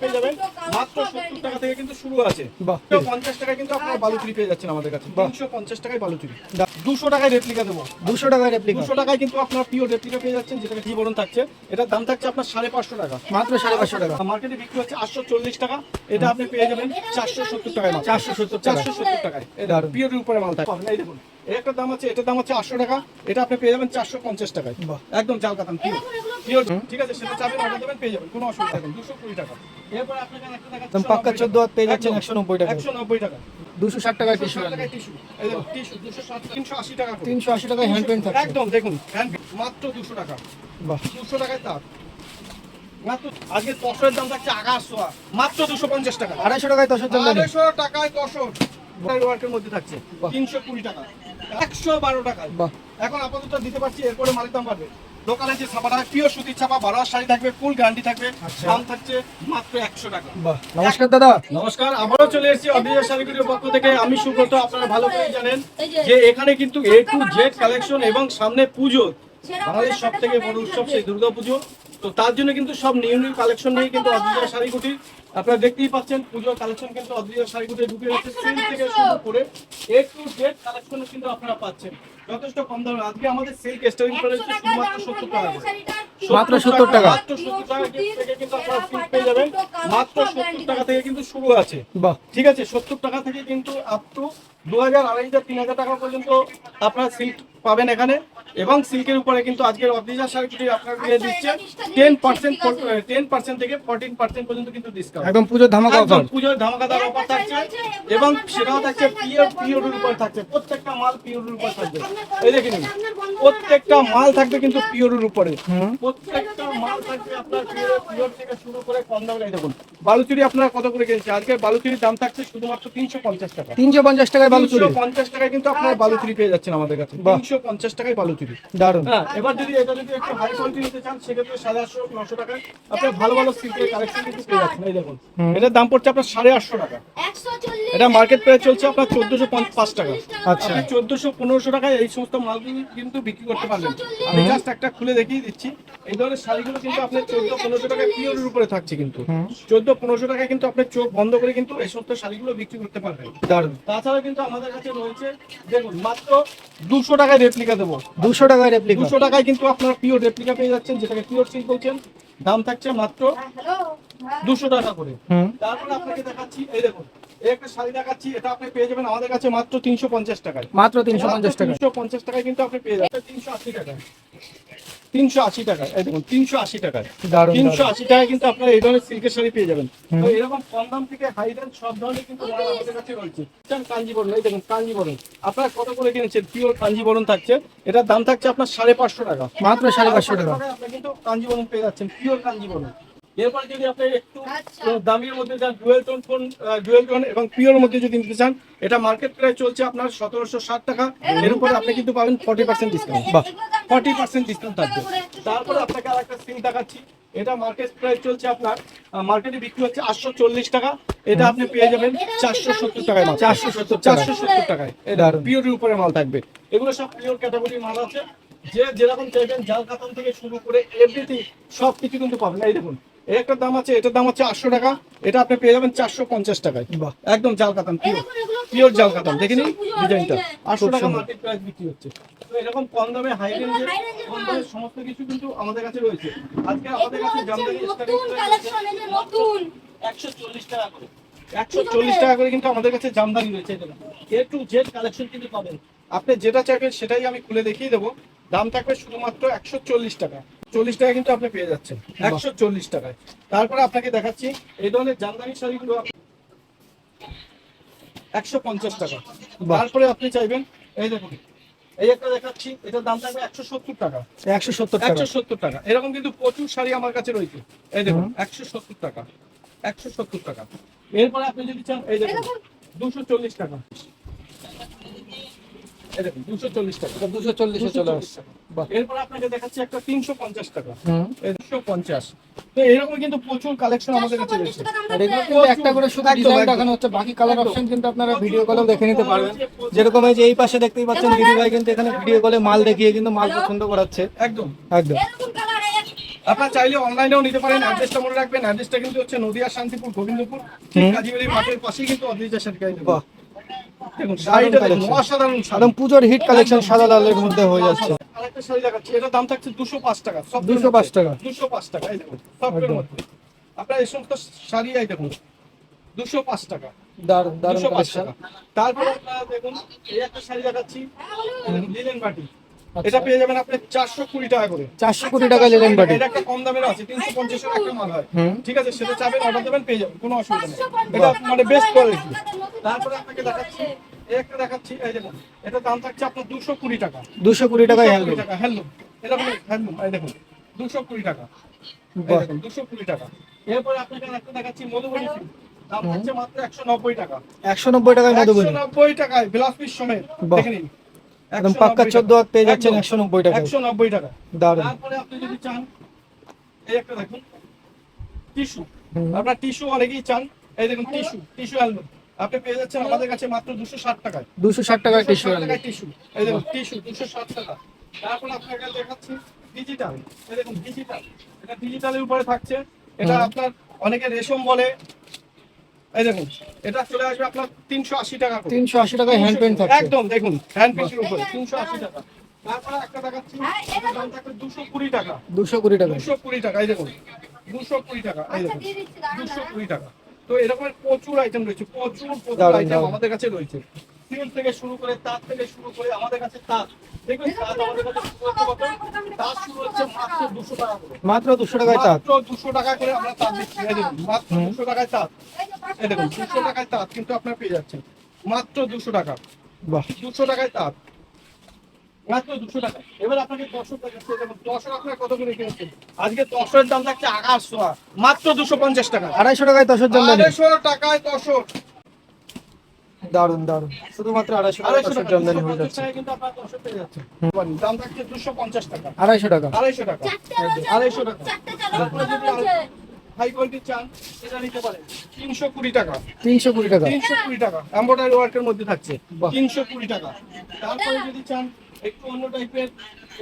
পেয়ে যাবেন মাত্র 70 টাকা থেকে কিন্তু শুরু আছে। 50 টাকায় কিন্তু আপনারা বালুচুরি পেয়ে যাচ্ছেন আমাদের কাছে। 350 টাকায় বালুচুরি, 200 টাকায় রেপ্লিকা দেবো। 200 টাকায় রেপ্লিকা, 200 টাকায় কিন্তু আপনারা পিওর রেপ্লিকা পেয়ে যাচ্ছেন, যেটা ঘি বরণ থাকছে। এটার দাম থাকছে আপনার 550 টাকা, মাত্র 550 টাকা। মার্কেটে বিক্রি হচ্ছে 840 টাকা, এটা আপনি পেয়ে যাবেন 470 টাকায়। 470 টাকায় এটা পিওরের উপরে মাল থাকে। এই দেখুন একটা দাম আছে, এটার দাম হচ্ছে 800 টাকা, এটা আপনি পেয়ে যাবেন 450 টাকায়। একদম জাল কাতান পিওর, ঠিক আছে? সেটা চাবেন অর্ডার দেবেন পেয়ে যাবেন, কোনো অসুবিধা নেই। 220 টাকা। এরপর আপনাকে একটা দেখাচ্ছি পাক্কা 14 হাত পেয়ে যাচ্ছেন 190 টাকা। 190 টাকা, 260 টাকায় টিস্যু, 260 টাকায় টিস্যু। এই দেখুন টিস্যু 260, 380 টাকা করে। 380 টাকায় হ্যান্ড পেন্ট থাকছে। একদম দেখুন হ্যান্ড মাত্র 200 টাকা। বাহ, 200 টাকায় তার মাত্র। আজকে তসরের দাম থাকছে আকাশ, মাত্র 250 টাকা। 250 টাকায় তসর জামদানি, 250 টাকায় তসর ওয়ার্কের মধ্যে থাকছে 320 টাকা, 112 টাকায়। বাহ, এখন আপাতত দিতে পারছি, এরপরে মালের দাম বাড়বে। দোকানে যে ছাপাটা পিওর সুতির ছাপা 12 শাড়ি থাকবে, ফুল গ্যারান্টি থাকবে, দাম থাকছে মাত্র 100 টাকা। বাহ। নমস্কার দাদা। নমস্কার, আবারও চলে এসেছি অদ্রিজা শাড়িগুলির পক্ষ থেকে। আমি সুব্রত। আপনারা ভালো করে জানেন যে এখানে কিন্তু A to Z কালেকশন, এবং সামনে পুজো, বাঙালির সব থেকে বড় উৎসব সেই দুর্গা পুজো। তো তার জন্য কিন্তু সব নিউ কালেকশন নিয়ে কিন্তু অদ্রিজা শাড়িগুটি আপনারা দেখতেই পাচ্ছেন। পুজোর কালেকশন কিন্তু অদ্রিজা শাড়িগুটি ঢুকে যাচ্ছে, সিল থেকে শুরু করে A to Z কালেকশন কিন্তু আপনারা পাচ্ছেন যথেষ্ট কম দামে। আজকে আমাদের সিল্ক স্টাইলিং করে হচ্ছে শুধুমাত্র 70 টাকা করে, মাত্র 70 টাকা। মাত্র 70 টাকা থেকে কিন্তু আপনারা সিল্ক পেয়ে যাবেন। মাত্র 70 টাকা থেকে কিন্তু শুরু আছে। বাহ, ঠিক আছে, 70 টাকা থেকে কিন্তু আপ টু 2000, 2500, 3000 টাকা পর্যন্ত আপনারা সিল্ক পাবেন এখানে। এবং সিল্কের উপরে কিন্তু আজকের অদ্রিজা শাড়িগুলি আপনারা দিয়ে দিচ্ছে 10% থেকে 14% পর্যন্ত কিন্তু ডিসকাউন্ট। একদম পুজোর ধামাকা অফার, পুজোর ধামাকাদার অফার থাকছে, এবং সেটাও থাকছে পিওরের উপর থাকছে। প্রত্যেকটা মাল পিওরের উপর থাকবে। এই দেখে নিন, প্রত্যেকটা মাল থাকবে কিন্তু পিওরের উপরে। প্রত্যেকটা মাল থাকবে আপনার পিওর থেকে শুরু করে কম দামে। এই দেখুন বালুচুরি আপনারা কত করে কিনছে? আজকে বালুচুরির দাম থাকছে শুধুমাত্র 350 টাকা। 350 টাকায় বালুচুরি, 350 টাকায় কিন্তু আপনারা বালুচুরি পেয়ে যাচ্ছেন আমাদের কাছে। 350 টাকায় বালুচুরি, দারুন। হ্যাঁ। এবার যদি এটা যদি একটু হাই কোয়ালিটি নিতে চান, সেক্ষেত্রে 850, 900 টাকায় আপনি ভালো ভালো সিল্কের কালেকশন কিন্তু পেয়ে যাচ্ছেন। এই দেখুন এটার দাম পড়ছে আপনার 850 টাকা। এটা মার্কেট প্রাইস চলছে আপনার 1405 টাকা। আচ্ছা, 1400, 1500 টাকায় এই সমস্ত মালগুলো কিন্তু বিক্রি করতে পারবেন। আমি জাস্ট একটা খুলে দেখিয়ে দিচ্ছি। এই ধরনের শাড়িগুলো কিন্তু আপনার 1400-1500 টাকায় পিওরের উপরে থাকছে, কিন্তু 1400-1500 টাকায় কিন্তু আপনি চোখ বন্ধ করে কিন্তু এই সমস্ত শাড়িগুলো বিক্রি করতে পারবেন। দারুন। তাছাড়া কিন্তু আমাদের কাছে রয়েছে, দেখুন মাত্র 200 টাকায় রেপ্লিকা দেবো। 200 টাকায় রেপ্লিকা, 200 টাকায় কিন্তু আপনারা পিওর রেপ্লিকা পেয়ে যাচ্ছেন, যেটাকে পিওর সিল্ক বলছেন। দাম থাকছে মাত্র 200 টাকা করে। তারপরে আপনাকে দেখাচ্ছি, এই দেখুন এই একটা শাড়ি দেখাচ্ছি, এটা আপনি পেয়ে যাবেন আমাদের কাছে মাত্র 350 টাকায়। মাত্র 350 টাকা। 350 টাকায় কিন্তু আপনি পেয়ে যাবেন 380 টাকায়। 380 টাকায়, এই দেখুন 380 টাকায়। দারুন, 380 টাকায় কিন্তু আপনারা এই ধরনের সিল্কের শাড়ি পেয়ে যাবেন। তো এরকম কম দাম থেকে হাই রেঞ্জ সব ধরনের কিন্তু মাল আমাদের কাছে রয়েছে। কাঞ্জিবরণ, এই দেখুন কাঞ্জিবরণ আপনারা কত করে কিনেছেন? পিওর কাঞ্জিবরণ থাকছে, এটার দাম থাকছে আপনার 550 টাকা। মাত্র 550 টাকা। আপনি কিন্তু কাঞ্জিবরণ পেয়ে যাচ্ছেন, পিওর কাঞ্জিবরণ। এরপর যদি আপনি একটু দামের মধ্যে যান, ডুয়েল টোন এবং পিওর মধ্যে যদি নিতে চান, এটা মার্কেট প্রাইস চলছে আপনার 1760 টাকা। এর উপরে আপনি কিন্তু পাবেন 40% ডিসকাউন্ট। বাহ, 40% ডিসকাউন্ট থাকবে। তারপরে আপনাকে আরেকটা সিল্ক দেখাচ্ছি, এটা মার্কেট প্রাইস চলছে আপনার, মার্কেটে বিক্রি হচ্ছে 840 টাকা, এটা আপনি পেয়ে যাবেন 470 টাকায়। 470 টাকায় এটা পিওরের উপরে মাল থাকবে। এগুলো সব পিওর ক্যাটাগরির মাল আছে, যে যেরকম চাইবেন জাল কাতান থেকে শুরু করে এভরিথিং সবকিছু কিন্তু পাবেন। এই দেখুন একটা দাম আছে, এটার দাম হচ্ছে 800 টাকা, এটা আপনি পেয়ে যাবেন 450 টাকায়। একদম জাল কাতান, পিওর জাল কাতান। দেখে নিন ডিজাইনটা, 800 টাকা মার্কেট প্রাইস বিক্রি হচ্ছে। তো এরকম কম দামে হাই রেঞ্জের কম দামে সমস্ত কিছু কিন্তু আমাদের কাছে রয়েছে। আজকে আমাদের কাছে জামদানি নতুন 140 টাকা করে, 140 টাকা করে কিন্তু আমাদের কাছে জামদানি রয়েছে। A to Z কালেকশন কিন্তু পাবেন, আপনি যেটা চাইবেন সেটাই আমি খুলে দেখিয়ে দেবো। দাম থাকবে শুধুমাত্র 140 টাকা। 40 টাকা কিন্তু আপনি পেয়ে যাচ্ছেন 140 টাকায়। তারপরে আপনাকে দেখাচ্ছি এই ধরনের জামদানি শাড়িগুলো 150 টাকা। তারপরে আপনি চাইবেন, এই দেখুন এই একটা দেখাচ্ছি, এটার দাম থাকবে 170 টাকা। 170 টাকা। এরকম কিন্তু প্রচুর শাড়ি আমার কাছে রয়েছে। এই দেখুন 170 টাকা, 170 টাকা। এরপরে আপনি যদি চান, এই দেখুন 240 টাকা। এই দেখুন 240 টাকা, 240 এ চলে আসছে। এরপর আপনাকে দেখাচ্ছি একটা 350 টাকা, 250। তো এরকম কিন্তু প্রচুর কালেকশন আমাদের কাছে রয়েছে। আর এগুলো কিন্তু একটা করে শুধু ডিজাইন দেখানো হচ্ছে, বাকি কালার অপশন কিন্তু আপনারা ভিডিও কলেও দেখে নিতে পারবেন। যেরকম এই যে এই পাশে দেখতেই পাচ্ছেন দিদি ভাই কিন্তু এখানে ভিডিও কলে মাল দেখিয়ে কিন্তু মাল পছন্দ করাচ্ছে। একদম একদম। আপনারা চাইলে অনলাইনেও নিতে পারেন। অ্যাড্রেসটা মনে রাখবেন, অ্যাড্রেসটা কিন্তু হচ্ছে নদিয়া শান্তিপুর গোবিন্দপুর, ঠিক কাজীবাড়ি মাঠের পাশেই কিন্তু অদ্রিজা শাড়ি গাড়ি। বাহ, দেখুন শাড়িটা দেখুন, অসাধারণ শাড়ি। একদম পুজোর হিট কালেকশন, সাদা লালের মধ্যে হয়ে যাচ্ছে। আরেকটা শাড়ি দেখাচ্ছি, এটার দাম থাকছে 205 টাকা। 205 টাকা। 205 টাকা, এই দেখুন সফটের মধ্যে। আপনারা এই সমস্ত শাড়ি এই দেখুন 205 টাকা। দারুন দারুন 205 কালেকশন। টাকা। তারপরে আপনারা দেখুন এই একটা শাড়ি দেখাচ্ছি, লিনেন বাটি। এটা পেয়ে যাবেন আপনি 420 টাকা করে। 400 কোটি টাকা লিনেন বাটি। এটা একটা কম দামের আছে, 350 এর একটা মাল হয়। হুম। ঠিক আছে, সেটা চাবেন অর্ডার দেবেন পেয়ে যাবেন, কোনো অসুবিধা নেই। এটা মানে বেস্ট কোয়ালিটি। তারপরে আপনাকে দেখাচ্ছি, এই একটা দেখাচ্ছি, এই দেখুন এটা দাম থাকছে আপনার 220 টাকা। 220 টাকায় 220 হ্যান্ডলুম। টাকা হ্যান্ডলুম। এটা মানে হ্যান্ডলুম, এই দেখুন 220 টাকা। এই বাহ, দেখুন 220 টাকা। এরপরে আপনাকে একটা দেখাচ্ছি মধুবনী সিল্ক। দাম থাকছে মাত্র 190 টাকা। 190 টাকায় মধুবনী। 190 টাকায় ব্লাউজ পিস সমেত। বাহ। দেখে নিন। একদম পাক্কা 14 হাত পেয়ে যাচ্ছেন একদম 190 টাকায়। 190 টাকা। দারুন। তারপরে আপনি যদি চান এই একটা দেখুন টিস্যু, হুম। আপনার টিস্যু অনেকেই চান, এই দেখুন টিস্যু অ্যালবাম আপনি পেয়ে যাচ্ছেন আমাদের কাছে মাত্র 260 টাকায়। 260 টাকায় টিস্যু 260 হ্যান্ডলুম। টাকায় টিস্যু, এই দেখুন টিস্যু 260 টাকা। তারপর আপনাকে দেখাচ্ছি ডিজিটাল, এই দেখুন ডিজিটাল, এটা ডিজিটালের উপরে থাকছে। এটা আপনার অনেকে রেশম বলে, এই দেখুন এটা চলে আসবে আপনার 380 টাকা করে। 380 টাকায় হ্যান্ড পেইন্ট থাকছে। একদম দেখুন হ্যান্ড পেইন্টের উপরে 380 টাকা। তারপরে একটা দেখাচ্ছি, এটার দাম থাকবে 220 টাকা। 220 টাকা। 220 টাকা, এই দেখুন 220 টাকা, এই দেখুন 220 টাকা। তো এরকমের প্রচুর আইটেম রয়েছে, প্রচুর দারুণ, আইটেম দারুণ। আমাদের কাছে রয়েছে। সিল থেকে শুরু করে তাঁত থেকে শুরু করে আমাদের কাছে তাঁত, দেখবেন তাঁত আমাদের কাছে শুরু হচ্ছে কত? তাঁত শুরু হচ্ছে মাত্র 200 টাকা করে। মাত্র 200 টাকায় তাঁত। মাত্র 200 টাকা করে আমরা তাঁত দিচ্ছি, এই দেখুন মাত্র 200 টাকায় তাঁত। এই দেখুন 200 টাকায় তাঁত কিন্তু আপনারা পেয়ে যাচ্ছেন মাত্র 200 টাকা। বাহ, 200 টাকায় তাঁত, মাত্র 200 টাকা। এবার আপনাকে তসর দেখাচ্ছি, দেখুন তসর আপনার কত করে কিনেছেন? আজকে তসরের দাম থাকছে 800, মাত্র 250 টাকা। 250 টাকায় তসর জামদানি। 250 টাকায় তসর। দারুন দারুন, শুধুমাত্র 250 টাকায় 250 তসর টাকা, জামদানি হয়ে 250 যাচ্ছে। টাকায় কিন্তু আপনার তসর পেয়ে যাচ্ছেন। দাম থাকছে 250 টাকা। 250 টাকা। 250 টাকা। 250 টাকা। আপনারা যদি হাই কোয়ালিটি চান এটা নিতে পারেন 320 টাকা। 320 টাকা। 320 টাকা এমব্রয়ডারি ওয়ার্কের মধ্যে থাকছে, বাহ। 320 টাকা। তারপরে যদি চান একটু অন্য টাইপের,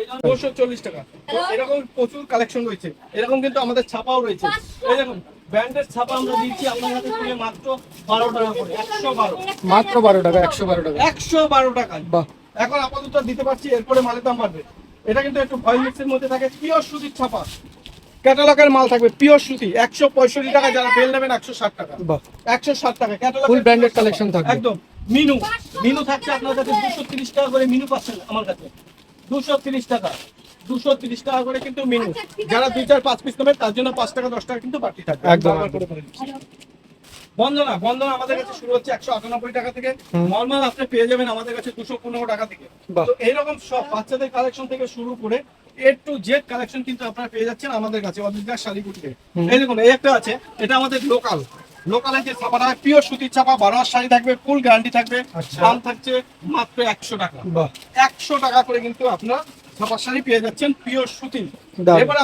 এটা 240 টাকা। তো এরকম প্রচুর কালেকশন রয়েছে। এরকম কিন্তু আমাদের ছাপাও রয়েছে, এই দেখুন ব্র্যান্ডের ছাপা আমরা দিচ্ছি আপনার হাতে তুলে মাত্র 12 টাকা করে। 112, মাত্র 12 টাকা, 112 টাকা। 112 টাকা। বাহ, এখন আপাতত দিতে পারছি, এরপরে মালের দাম বাড়বে। এটা কিন্তু একটু ভয়েল মিক্সের মধ্যে থাকে, পিওর সুতির ছাপা, ক্যাটালগের মাল থাকবে, পিওর সুতি। 165 টাকা, যারা বেল নেবেন 160 টাকা। বাহ, 160 টাকা ক্যাটালগ, ফুল ব্র্যান্ডেড কালেকশন থাকবে। একদম। মিনু থাকছে আপনার কাছে 230 টাকা করে, মিনু পাচ্ছেন আমার কাছে 230 টাকা। 230 টাকা করে কিন্তু মিনু। যারা 2 4 5 পিস নেবেন তার জন্য 5 টাকা 10 টাকা কিন্তু বাড়তি থাকবে। একদম, বারবার করে বলে দিচ্ছি। বন্দনা আমাদের কাছে শুরু হচ্ছে 198 টাকা থেকে। নরমাল আপনি পেয়ে যাবেন আমাদের কাছে 215 টাকা থেকে। বাহ। তো এইরকম সব বাচ্চাদের কালেকশন থেকে শুরু করে A to Z কালেকশন কিন্তু আপনারা পেয়ে যাচ্ছেন আমাদের কাছে অদ্রিজা শাড়ি কুটিরে। এই দেখুন এই একটা আছে, এটা আমাদের লোকালের যে ছাপাটা পিওর সুতির ছাপা, 12 মাস শাড়ি থাকবে, ফুল গ্যারান্টি থাকবে। আচ্ছা। দাম থাকছে মাত্র 100 টাকা। বাহ, 100 টাকা করে কিন্তু আপনারা ছাপা শাড়ি পেয়ে যাচ্ছেন পিওর সুতি। দারুণ। এবারে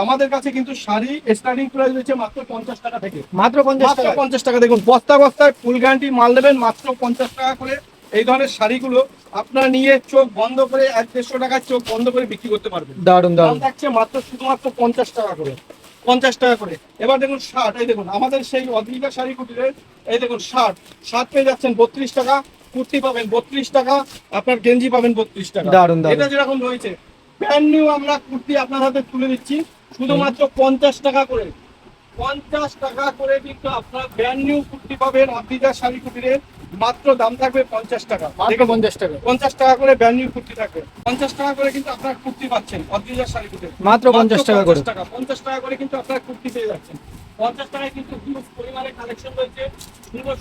আমাদের কাছে কিন্তু শাড়ি স্টার্টিং প্রাইস রয়েছে মাত্র 50 টাকা থেকে। মাত্র 50 মাত্র টাকা। 50 টাকা। দেখুন বস্তায় ফুল গ্যারান্টি মাল নেবেন মাত্র 50 টাকা করে। এই ধরনের শাড়িগুলো আপনারা নিয়ে চোখ বন্ধ করে 150 টাকায় চোখ বন্ধ করে বিক্রি করতে পারবেন। দারুন দাম দারুন। থাকছে মাত্র শুধুমাত্র 50 টাকা করে। 50 টাকা করে। এবার দেখুন শার্ট, এই দেখুন আমাদের সেই অদ্রিজা শাড়ি কুটিরের, এই দেখুন শার্ট পেয়ে যাচ্ছেন 32 টাকা, কুর্তি পাবেন 32 টাকা, আপনার গেঞ্জি পাবেন 32 টাকা। দারুন, দারুন। এটা যেরকম রয়েছে ব্র্যান্ড নিউ আমরা কুর্তি আপনার হাতে তুলে দিচ্ছি শুধুমাত্র 50 টাকা করে। 50 টাকা করে কিন্তু আপনার ব্র্যান্ড নিউ কুর্তি পাবেন অদ্রিজা শাড়ি কুটিরের। মাত্র দাম থাকবে 50 টাকা। মাত্র 50 টাকা। 50 টাকা করে ব্র্যান্ড নিউ কুর্তি থাকবে। 50 টাকা করে কিন্তু আপনার কুর্তি পাচ্ছেন অদ্রিজা শাড়ি কুটিরে। মাত্র 50 টাকা করে। 50 টাকা করে কিন্তু আপনার কুর্তি পেয়ে যাচ্ছেন। 50 টাকায় কিন্তু হিউজ পরিমাণে কালেকশন রয়েছে,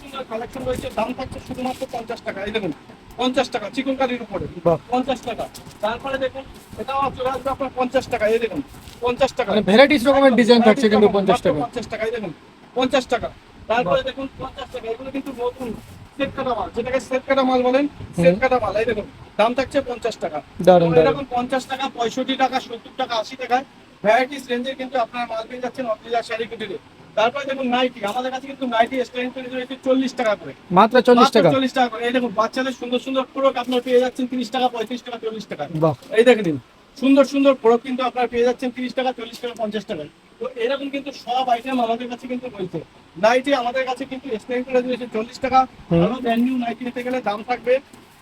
সুন্দর কালেকশন রয়েছে। দাম থাকছে শুধুমাত্র 50 টাকা। এই দেখুন 50 টাকা চিকনকারির উপরে, বাহ। 50 টাকা। তারপরে দেখুন এটাও চলে আসবে আপনার 50 টাকা। এই দেখুন 50 টাকা। মানে ভ্যারাইটিস রকমের ডিজাইন থাকছে কিন্তু 50 টাকা। 50 টাকা, এই দেখুন 50 টাকা। তারপরে দেখুন 50 টাকা। এগুলো কিন্তু নতুন সেট কাটা মাল, যেটাকে সেট কাটা মাল বলেন, সেট কাটা মাল। এই দেখুন দাম থাকছে 50 টাকা। দারুন তো দারুন। এরকম 50 টাকা, 65 টাকা, 70 টাকা, 80 টাকায় ভ্যারাইটিস রেঞ্জের কিন্তু আপনারা মাল পেয়ে যাচ্ছেন অদ্রিজা শাড়ি কুটিরে। তারপরে দেখুন নাইটি, আমাদের কাছে কিন্তু নাইটি স্টাইল রয়েছে 40 টাকা করে। মাত্র 40 টাকা। 40 টাকা করে। এই দেখুন বাচ্চাদের সুন্দর ফ্রক আপনারা পেয়ে যাচ্ছেন 30 টাকা, 35 টাকা, 40 টাকা। বাহ, এই দেখে নিন সুন্দর সুন্দর প্রোডাক্ট কিন্তু আপনারা পেয়ে যাচ্ছেন 30 টাকা, 40 টাকা, 50 টাকায়। তো এরকম কিন্তু সব আইটেম আমাদের কাছে কিন্তু রয়েছে। নাইটি আমাদের কাছে কিন্তু স্টাইল করে দিয়েছে 40 টাকা, আরো ব্র্যান্ড নিউ নাইটি নিতে গেলে দাম থাকবে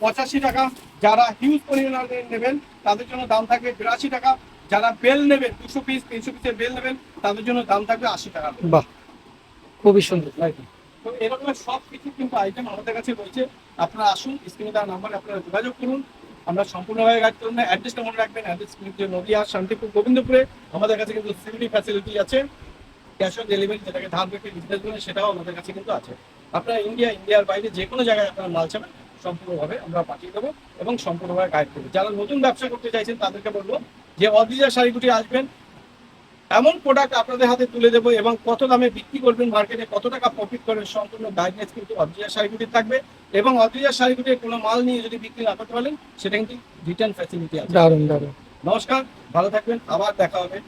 85 টাকা। যারা হিউজ পরিমাণে নেবেন তাদের জন্য দাম থাকবে 82 টাকা। যারা বেল নেবেন 200 পিস 300 পিসের বেল নেবেন তাদের জন্য দাম থাকবে 80 টাকা। বাহ, খুবই সুন্দর। তো এরকম সব কিছু কিন্তু আইটেম আমাদের কাছে রয়েছে। আপনারা আসুন, স্ক্রিনে দেওয়া নাম্বারে আপনারা যোগাযোগ করুন। আমরা সম্পূর্ণভাবে গাইড করুন। অ্যাড্রেসটা মনে রাখবেন, অ্যাড্রেস কিন্তু নদিয়া, শান্তিপুর, গোবিন্দপুরে। আমাদের কাছে কিন্তু সিকিউরিটি ফ্যাসিলিটি আছে, ক্যাশ অন ডেলিভারি যেটাকে ধার রেখে বিজনেস বলে সেটাও আমাদের কাছে কিন্তু আছে। আপনারা ইন্ডিয়ার বাইরে যে কোনো জায়গায় আপনারা মাল চাবেন সম্পূর্ণভাবে আমরা পাঠিয়ে দেবো এবং সম্পূর্ণভাবে গাইড করবো। যারা নতুন ব্যবসা করতে চাইছেন তাদেরকে বলবো যে অদ্রিজা শাড়িগুটি আসবেন, এমন প্রোডাক্ট আপনাদের হাতে তুলে দেবো এবং কত দামে বিক্রি করবেন, মার্কেটে কত টাকা প্রফিট করবেন, সম্পূর্ণ গাইডলাইন্স কিন্তু অদ্রিজা শাড়িগুটি থাকবে। এবং অদ্রিজা শাড়িগুটির কোনো মাল নিয়ে যদি বিক্রি না করতে পারেন সেটা কিন্তু রিটার্ন ফ্যাসিলিটি আছে। দারুণ দারুণ। নমস্কার, ভালো থাকবেন, আবার দেখা হবে।